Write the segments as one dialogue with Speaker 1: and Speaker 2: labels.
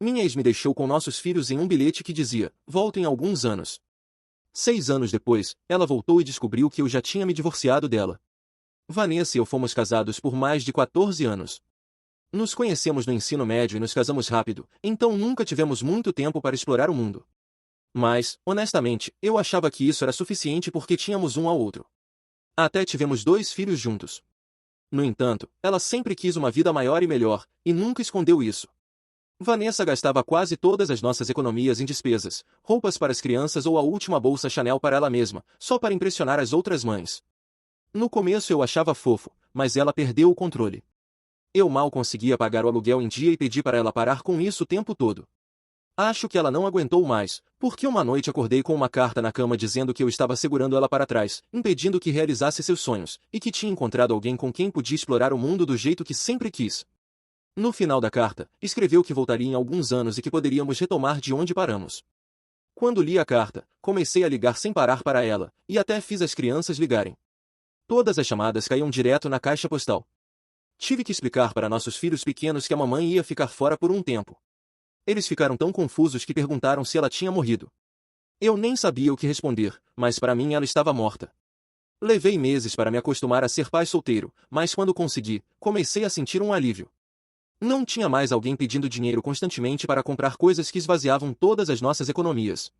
Speaker 1: Minha ex me deixou com nossos filhos em um bilhete que dizia, volto em alguns anos. 6 anos depois, ela voltou e descobriu que eu já tinha me divorciado dela. Vanessa e eu fomos casados por mais de 14 anos. Nos conhecemos no ensino médio e nos casamos rápido, então nunca tivemos muito tempo para explorar o mundo. Mas, honestamente, eu achava que isso era suficiente porque tínhamos um ao outro. Até tivemos 2 filhos juntos. No entanto, ela sempre quis uma vida maior e melhor, e nunca escondeu isso. Vanessa gastava quase todas as nossas economias em despesas, roupas para as crianças ou a última bolsa Chanel para ela mesma, só para impressionar as outras mães. No começo eu achava fofo, mas ela perdeu o controle. Eu mal conseguia pagar o aluguel em dia e pedi para ela parar com isso o tempo todo. Acho que ela não aguentou mais, porque uma noite acordei com uma carta na cama dizendo que eu estava segurando ela para trás, impedindo que realizasse seus sonhos, e que tinha encontrado alguém com quem podia explorar o mundo do jeito que sempre quis. No final da carta, escreveu que voltaria em alguns anos e que poderíamos retomar de onde paramos. Quando li a carta, comecei a ligar sem parar para ela, e até fiz as crianças ligarem. Todas as chamadas caíam direto na caixa postal. Tive que explicar para nossos filhos pequenos que a mamãe ia ficar fora por um tempo. Eles ficaram tão confusos que perguntaram se ela tinha morrido. Eu nem sabia o que responder, mas para mim ela estava morta. Levei meses para me acostumar a ser pai solteiro, mas quando consegui, comecei a sentir um alívio. Não tinha mais alguém pedindo dinheiro constantemente para comprar coisas que esvaziavam todas as nossas economias.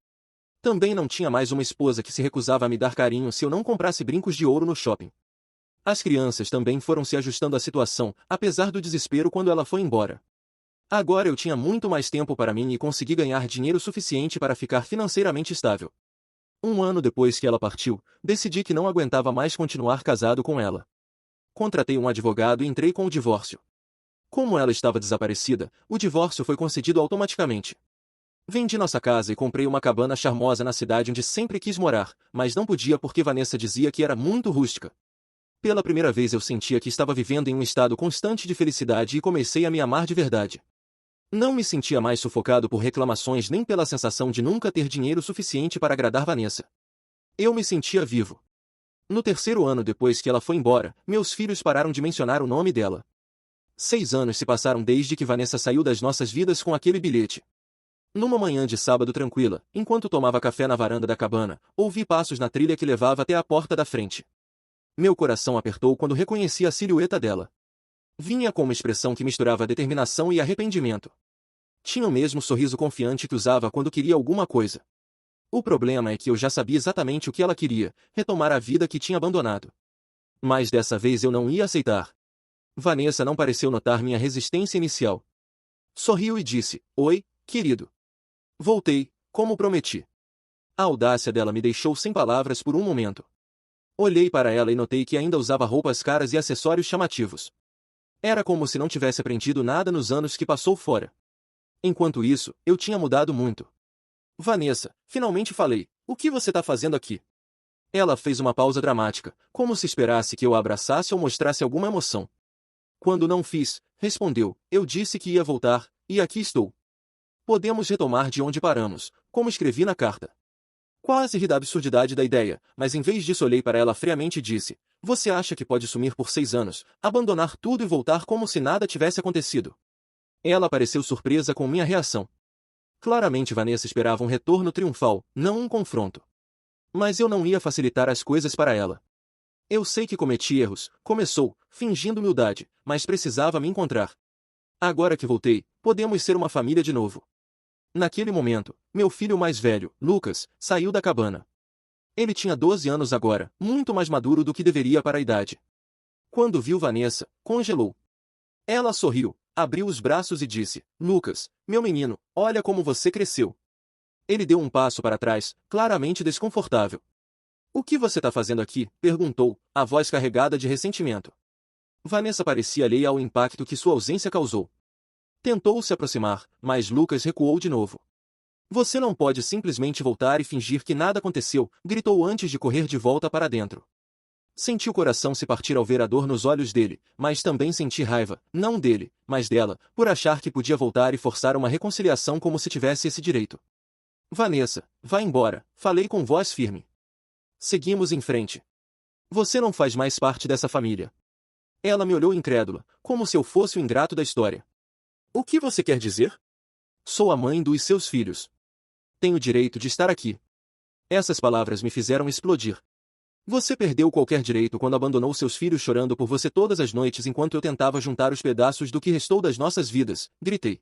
Speaker 1: Também não tinha mais uma esposa que se recusava a me dar carinho se eu não comprasse brincos de ouro no shopping. As crianças também foram se ajustando à situação, apesar do desespero quando ela foi embora. Agora eu tinha muito mais tempo para mim e consegui ganhar dinheiro suficiente para ficar financeiramente estável. Um ano depois que ela partiu, decidi que não aguentava mais continuar casado com ela. Contratei um advogado e entrei com o divórcio. Como ela estava desaparecida, o divórcio foi concedido automaticamente. Vendi nossa casa e comprei uma cabana charmosa na cidade onde sempre quis morar, mas não podia porque Vanessa dizia que era muito rústica. Pela primeira vez eu sentia que estava vivendo em um estado constante de felicidade e comecei a me amar de verdade. Não me sentia mais sufocado por reclamações nem pela sensação de nunca ter dinheiro suficiente para agradar Vanessa. Eu me sentia vivo. No 3º ano depois que ela foi embora, meus filhos pararam de mencionar o nome dela. 6 anos se passaram desde que Vanessa saiu das nossas vidas com aquele bilhete. Numa manhã de sábado tranquila, enquanto tomava café na varanda da cabana, ouvi passos na trilha que levava até a porta da frente. Meu coração apertou quando reconheci a silhueta dela. Vinha com uma expressão que misturava determinação e arrependimento. Tinha o mesmo sorriso confiante que usava quando queria alguma coisa. O problema é que eu já sabia exatamente o que ela queria, retomar a vida que tinha abandonado. Mas dessa vez eu não ia aceitar. Vanessa não pareceu notar minha resistência inicial. Sorriu e disse, oi, querido. Voltei, como prometi. A audácia dela me deixou sem palavras por um momento. Olhei para ela e notei que ainda usava roupas caras e acessórios chamativos. Era como se não tivesse aprendido nada nos anos que passou fora. Enquanto isso, eu tinha mudado muito. Vanessa, finalmente falei, o que você está fazendo aqui? Ela fez uma pausa dramática, como se esperasse que eu a abraçasse ou mostrasse alguma emoção. Quando não fiz, respondeu, eu disse que ia voltar, e aqui estou. Podemos retomar de onde paramos, como escrevi na carta. Quase ri da absurdidade da ideia, mas em vez disso olhei para ela friamente e disse, você acha que pode sumir por 6 anos, abandonar tudo e voltar como se nada tivesse acontecido? Ela pareceu surpresa com minha reação. Claramente Vanessa esperava um retorno triunfal, não um confronto. Mas eu não ia facilitar as coisas para ela. Eu sei que cometi erros, começou, fingindo humildade, mas precisava me encontrar. Agora que voltei, podemos ser uma família de novo. Naquele momento, meu filho mais velho, Lucas, saiu da cabana. Ele tinha 12 anos agora, muito mais maduro do que deveria para a idade. Quando viu Vanessa, congelou. Ela sorriu, abriu os braços e disse, Lucas, meu menino, olha como você cresceu. Ele deu um passo para trás, claramente desconfortável. O que você está fazendo aqui? Perguntou, a voz carregada de ressentimento. Vanessa parecia alheia ao impacto que sua ausência causou. Tentou se aproximar, mas Lucas recuou de novo. Você não pode simplesmente voltar e fingir que nada aconteceu, gritou antes de correr de volta para dentro. Senti o coração se partir ao ver a dor nos olhos dele, mas também senti raiva, não dele, mas dela, por achar que podia voltar e forçar uma reconciliação como se tivesse esse direito. Vanessa, vá embora, falei com voz firme. Seguimos em frente. Você não faz mais parte dessa família. Ela me olhou incrédula, como se eu fosse o ingrato da história. O que você quer dizer? Sou a mãe dos seus filhos. Tenho o direito de estar aqui. Essas palavras me fizeram explodir. Você perdeu qualquer direito quando abandonou seus filhos chorando por você todas as noites enquanto eu tentava juntar os pedaços do que restou das nossas vidas, gritei.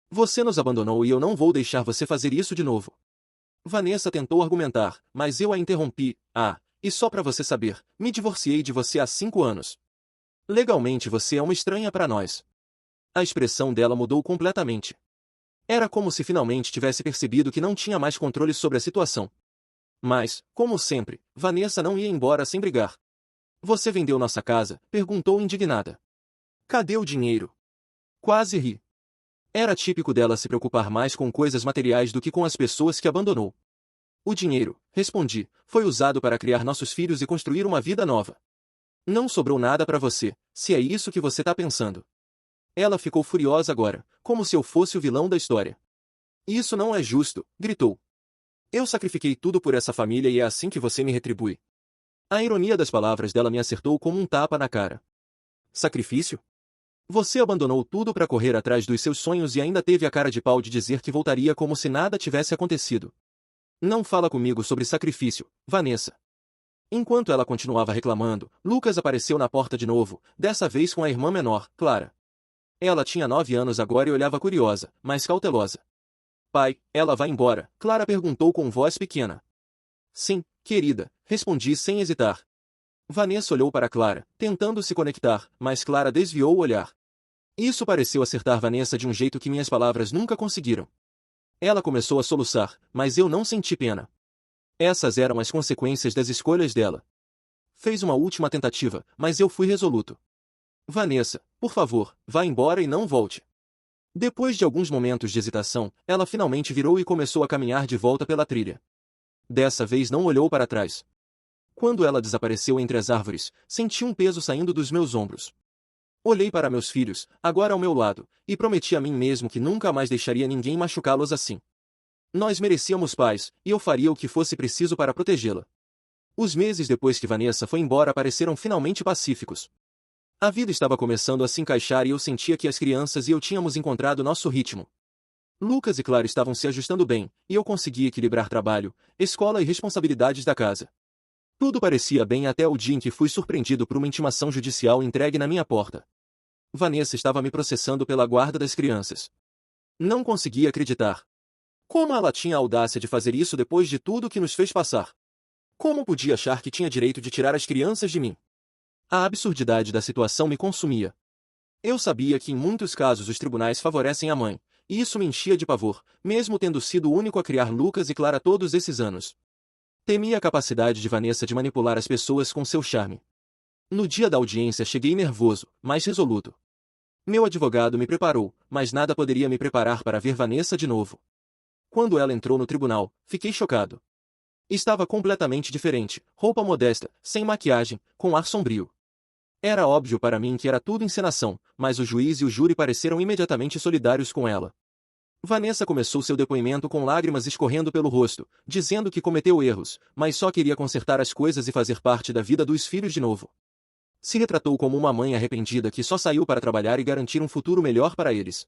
Speaker 1: Você nos abandonou e eu não vou deixar você fazer isso de novo. Vanessa tentou argumentar, mas eu a interrompi. E só pra você saber, me divorciei de você há 5 anos. Legalmente você é uma estranha para nós. A expressão dela mudou completamente. Era como se finalmente tivesse percebido que não tinha mais controle sobre a situação. Mas, como sempre, Vanessa não ia embora sem brigar. Você vendeu nossa casa? Perguntou indignada. Cadê o dinheiro? Quase ri. Era típico dela se preocupar mais com coisas materiais do que com as pessoas que abandonou. O dinheiro, respondi, foi usado para criar nossos filhos e construir uma vida nova. Não sobrou nada para você, se é isso que você tá pensando. Ela ficou furiosa agora, como se eu fosse o vilão da história. Isso não é justo, gritou. Eu sacrifiquei tudo por essa família e é assim que você me retribui. A ironia das palavras dela me acertou como um tapa na cara. Sacrifício? Você abandonou tudo para correr atrás dos seus sonhos e ainda teve a cara de pau de dizer que voltaria como se nada tivesse acontecido. Não fala comigo sobre sacrifício, Vanessa. Enquanto ela continuava reclamando, Lucas apareceu na porta de novo, dessa vez com a irmã menor, Clara. Ela tinha 9 anos agora e olhava curiosa, mas cautelosa. Pai, ela vai embora? Clara perguntou com voz pequena. Sim, querida, respondi sem hesitar. Vanessa olhou para Clara, tentando se conectar, mas Clara desviou o olhar. Isso pareceu acertar Vanessa de um jeito que minhas palavras nunca conseguiram. Ela começou a soluçar, mas eu não senti pena. Essas eram as consequências das escolhas dela. Fez uma última tentativa, mas eu fui resoluto. Vanessa, por favor, vá embora e não volte. Depois de alguns momentos de hesitação, ela finalmente virou e começou a caminhar de volta pela trilha. Dessa vez não olhou para trás. Quando ela desapareceu entre as árvores, senti um peso saindo dos meus ombros. Olhei para meus filhos, agora ao meu lado, e prometi a mim mesmo que nunca mais deixaria ninguém machucá-los assim. Nós merecíamos paz, e eu faria o que fosse preciso para protegê-la. Os meses depois que Vanessa foi embora pareceram finalmente pacíficos. A vida estava começando a se encaixar e eu sentia que as crianças e eu tínhamos encontrado nosso ritmo. Lucas e Clara estavam se ajustando bem, e eu conseguia equilibrar trabalho, escola e responsabilidades da casa. Tudo parecia bem até o dia em que fui surpreendido por uma intimação judicial entregue na minha porta. Vanessa estava me processando pela guarda das crianças. Não conseguia acreditar. Como ela tinha a audácia de fazer isso depois de tudo que nos fez passar? Como podia achar que tinha direito de tirar as crianças de mim? A absurdidade da situação me consumia. Eu sabia que em muitos casos os tribunais favorecem a mãe, e isso me enchia de pavor, mesmo tendo sido o único a criar Lucas e Clara todos esses anos. Temia a capacidade de Vanessa de manipular as pessoas com seu charme. No dia da audiência cheguei nervoso, mas resoluto. Meu advogado me preparou, mas nada poderia me preparar para ver Vanessa de novo. Quando ela entrou no tribunal, fiquei chocado. Estava completamente diferente, roupa modesta, sem maquiagem, com ar sombrio. Era óbvio para mim que era tudo encenação, mas o juiz e o júri pareceram imediatamente solidários com ela. Vanessa começou seu depoimento com lágrimas escorrendo pelo rosto, dizendo que cometeu erros, mas só queria consertar as coisas e fazer parte da vida dos filhos de novo. Se retratou como uma mãe arrependida que só saiu para trabalhar e garantir um futuro melhor para eles.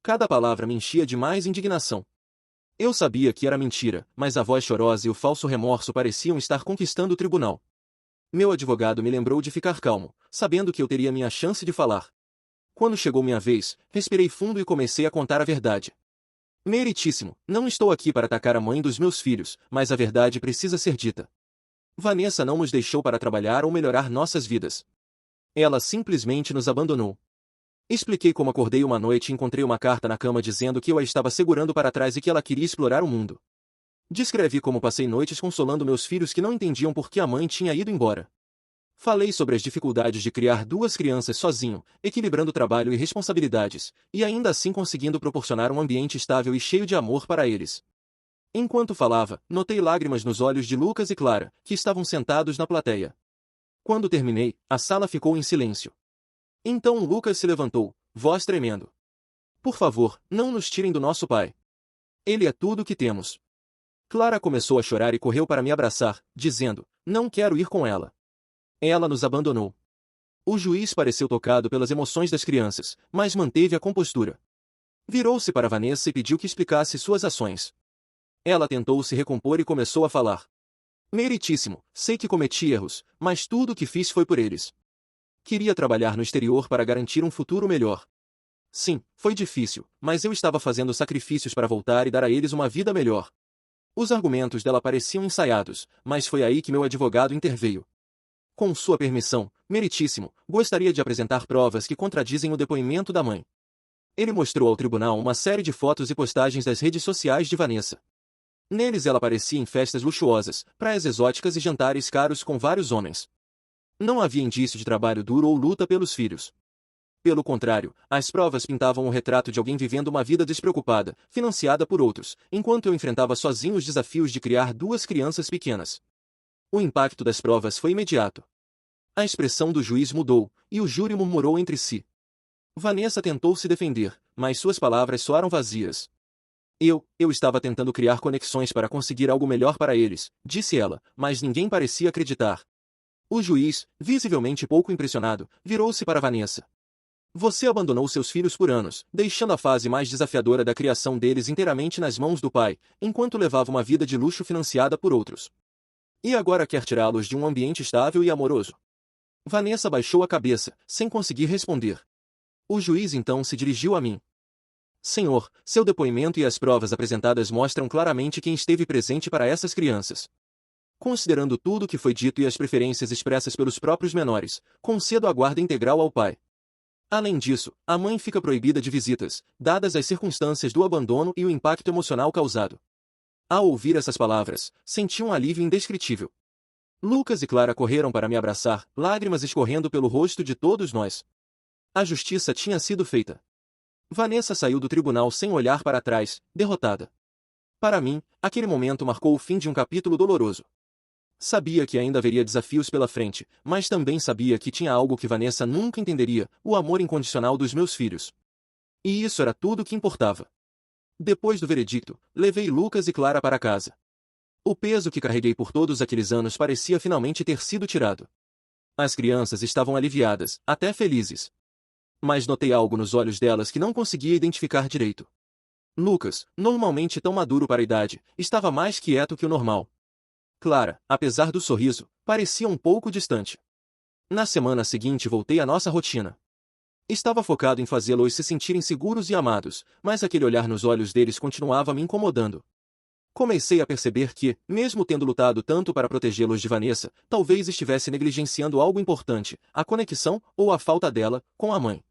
Speaker 1: Cada palavra me enchia de mais indignação. Eu sabia que era mentira, mas a voz chorosa e o falso remorso pareciam estar conquistando o tribunal. Meu advogado me lembrou de ficar calmo, sabendo que eu teria minha chance de falar. Quando chegou minha vez, respirei fundo e comecei a contar a verdade. Meritíssimo, não estou aqui para atacar a mãe dos meus filhos, mas a verdade precisa ser dita. Vanessa não nos deixou para trabalhar ou melhorar nossas vidas. Ela simplesmente nos abandonou. Expliquei como acordei uma noite e encontrei uma carta na cama dizendo que eu a estava segurando para trás e que ela queria explorar o mundo. Descrevi como passei noites consolando meus filhos que não entendiam por que a mãe tinha ido embora. Falei sobre as dificuldades de criar 2 crianças sozinho, equilibrando trabalho e responsabilidades, e ainda assim conseguindo proporcionar um ambiente estável e cheio de amor para eles. Enquanto falava, notei lágrimas nos olhos de Lucas e Clara, que estavam sentados na plateia. Quando terminei, a sala ficou em silêncio. Então Lucas se levantou, voz tremendo. Por favor, não nos tirem do nosso pai. Ele é tudo o que temos. Clara começou a chorar e correu para me abraçar, dizendo, não quero ir com ela. Ela nos abandonou. O juiz pareceu tocado pelas emoções das crianças, mas manteve a compostura. Virou-se para Vanessa e pediu que explicasse suas ações. Ela tentou se recompor e começou a falar. Meritíssimo, sei que cometi erros, mas tudo o que fiz foi por eles. Queria trabalhar no exterior para garantir um futuro melhor. Sim, foi difícil, mas eu estava fazendo sacrifícios para voltar e dar a eles uma vida melhor. Os argumentos dela pareciam ensaiados, mas foi aí que meu advogado interveio. Com sua permissão, meritíssimo, gostaria de apresentar provas que contradizem o depoimento da mãe. Ele mostrou ao tribunal uma série de fotos e postagens das redes sociais de Vanessa. Neles ela aparecia em festas luxuosas, praias exóticas e jantares caros com vários homens. Não havia indício de trabalho duro ou luta pelos filhos. Pelo contrário, as provas pintavam o retrato de alguém vivendo uma vida despreocupada, financiada por outros, enquanto eu enfrentava sozinho os desafios de criar duas crianças pequenas. O impacto das provas foi imediato. A expressão do juiz mudou, e o júri murmurou entre si. Vanessa tentou se defender, mas suas palavras soaram vazias. Eu estava tentando criar conexões para conseguir algo melhor para eles, disse ela, mas ninguém parecia acreditar. O juiz, visivelmente pouco impressionado, virou-se para Vanessa. Você abandonou seus filhos por anos, deixando a fase mais desafiadora da criação deles inteiramente nas mãos do pai, enquanto levava uma vida de luxo financiada por outros. E agora quer tirá-los de um ambiente estável e amoroso. Vanessa baixou a cabeça, sem conseguir responder. O juiz então se dirigiu a mim. Senhor, seu depoimento e as provas apresentadas mostram claramente quem esteve presente para essas crianças. Considerando tudo o que foi dito e as preferências expressas pelos próprios menores, concedo a guarda integral ao pai. Além disso, a mãe fica proibida de visitas, dadas as circunstâncias do abandono e o impacto emocional causado. Ao ouvir essas palavras, senti um alívio indescritível. Lucas e Clara correram para me abraçar, lágrimas escorrendo pelo rosto de todos nós. A justiça tinha sido feita. Vanessa saiu do tribunal sem olhar para trás, derrotada. Para mim, aquele momento marcou o fim de um capítulo doloroso. Sabia que ainda haveria desafios pela frente, mas também sabia que tinha algo que Vanessa nunca entenderia, o amor incondicional dos meus filhos. E isso era tudo o que importava. Depois do veredicto, levei Lucas e Clara para casa. O peso que carreguei por todos aqueles anos parecia finalmente ter sido tirado. As crianças estavam aliviadas, até felizes. Mas notei algo nos olhos delas que não conseguia identificar direito. Lucas, normalmente tão maduro para a idade, estava mais quieto que o normal. Clara, apesar do sorriso, parecia um pouco distante. Na semana seguinte voltei à nossa rotina. Estava focado em fazê-los se sentirem seguros e amados, mas aquele olhar nos olhos deles continuava me incomodando. Comecei a perceber que, mesmo tendo lutado tanto para protegê-los de Vanessa, talvez estivesse negligenciando algo importante, a conexão, ou a falta dela, com a mãe.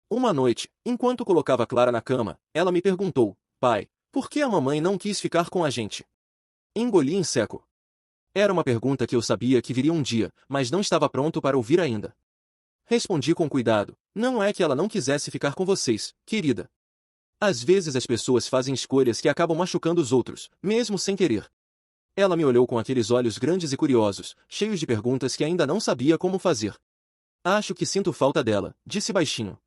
Speaker 1: Uma noite, enquanto colocava Clara na cama, ela me perguntou, pai, por que a mamãe não quis ficar com a gente? Engoli em seco. Era uma pergunta que eu sabia que viria um dia, mas não estava pronto para ouvir ainda. Respondi com cuidado, não é que ela não quisesse ficar com vocês, querida. Às vezes as pessoas fazem escolhas que acabam machucando os outros, mesmo sem querer. Ela me olhou com aqueles olhos grandes e curiosos, cheios de perguntas que ainda não sabia como fazer. Acho que sinto falta dela, disse baixinho.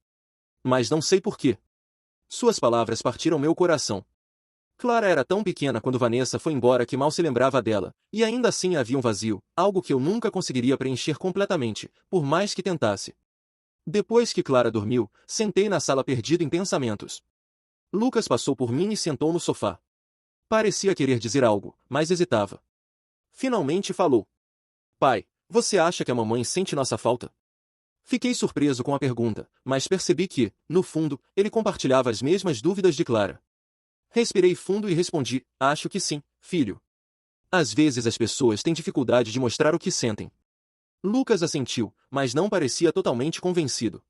Speaker 1: Mas não sei por quê. Suas palavras partiram meu coração. Clara era tão pequena quando Vanessa foi embora que mal se lembrava dela, e ainda assim havia um vazio, algo que eu nunca conseguiria preencher completamente, por mais que tentasse. Depois que Clara dormiu, sentei na sala perdido em pensamentos. Lucas passou por mim e sentou no sofá. Parecia querer dizer algo, mas hesitava. Finalmente falou. Pai, você acha que a mamãe sente nossa falta? Fiquei surpreso com a pergunta, mas percebi que, no fundo, ele compartilhava as mesmas dúvidas de Clara. Respirei fundo e respondi, acho que sim, filho. Às vezes as pessoas têm dificuldade de mostrar o que sentem. Lucas assentiu, mas não parecia totalmente convencido.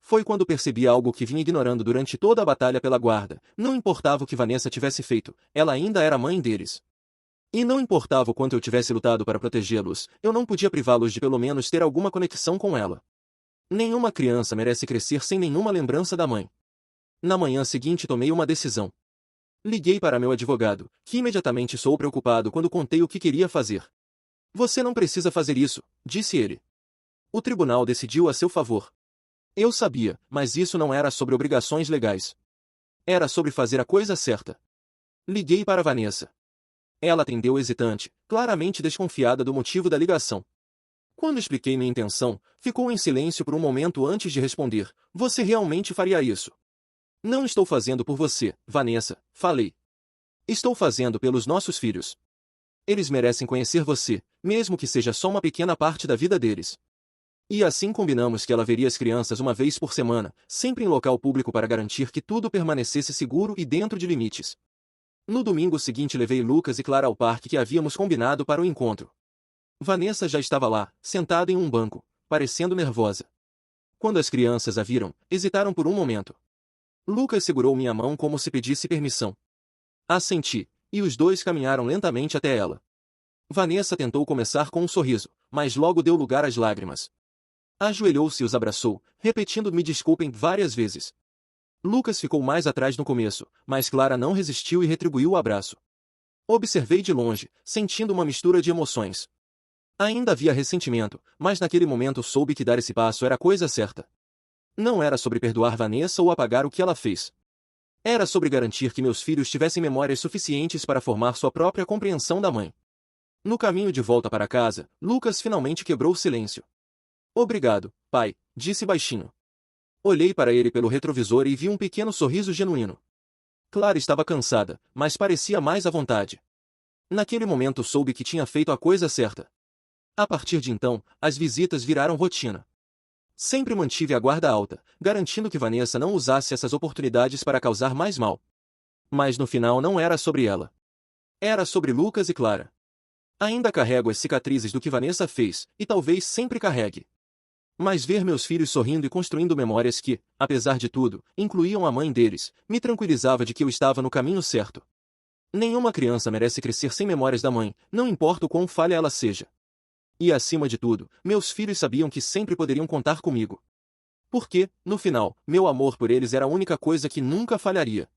Speaker 1: Foi quando percebi algo que vinha ignorando durante toda a batalha pela guarda. Não importava o que Vanessa tivesse feito, ela ainda era mãe deles. E não importava o quanto eu tivesse lutado para protegê-los, eu não podia privá-los de pelo menos ter alguma conexão com ela. Nenhuma criança merece crescer sem nenhuma lembrança da mãe. Na manhã seguinte tomei uma decisão. Liguei para meu advogado, que imediatamente soou preocupado quando contei o que queria fazer. Você não precisa fazer isso, disse ele. O tribunal decidiu a seu favor. Eu sabia, mas isso não era sobre obrigações legais. Era sobre fazer a coisa certa. Liguei para Vanessa. Ela atendeu hesitante, claramente desconfiada do motivo da ligação. Quando expliquei minha intenção, ficou em silêncio por um momento antes de responder, você realmente faria isso? Não estou fazendo por você, Vanessa, falei. Estou fazendo pelos nossos filhos. Eles merecem conhecer você, mesmo que seja só uma pequena parte da vida deles. E assim combinamos que ela veria as crianças uma vez por semana, sempre em local público para garantir que tudo permanecesse seguro e dentro de limites. No domingo seguinte levei Lucas e Clara ao parque que havíamos combinado para o encontro. Vanessa já estava lá, sentada em um banco, parecendo nervosa. Quando as crianças a viram, hesitaram por um momento. Lucas segurou minha mão como se pedisse permissão. Assenti, e os dois caminharam lentamente até ela. Vanessa tentou começar com um sorriso, mas logo deu lugar às lágrimas. Ajoelhou-se e os abraçou, repetindo "me desculpem" várias vezes. Lucas ficou mais atrás no começo, mas Clara não resistiu e retribuiu o abraço. Observei de longe, sentindo uma mistura de emoções. Ainda havia ressentimento, mas naquele momento soube que dar esse passo era a coisa certa. Não era sobre perdoar Vanessa ou apagar o que ela fez. Era sobre garantir que meus filhos tivessem memórias suficientes para formar sua própria compreensão da mãe. No caminho de volta para casa, Lucas finalmente quebrou o silêncio. "Obrigado, pai", disse baixinho. Olhei para ele pelo retrovisor e vi um pequeno sorriso genuíno. Clara estava cansada, mas parecia mais à vontade. Naquele momento soube que tinha feito a coisa certa. A partir de então, as visitas viraram rotina. Sempre mantive a guarda alta, garantindo que Vanessa não usasse essas oportunidades para causar mais mal. Mas no final não era sobre ela. Era sobre Lucas e Clara. Ainda carrego as cicatrizes do que Vanessa fez, e talvez sempre carregue. Mas ver meus filhos sorrindo e construindo memórias que, apesar de tudo, incluíam a mãe deles, me tranquilizava de que eu estava no caminho certo. Nenhuma criança merece crescer sem memórias da mãe, não importa o quão falha ela seja. E acima de tudo, meus filhos sabiam que sempre poderiam contar comigo. Porque, no final, meu amor por eles era a única coisa que nunca falharia.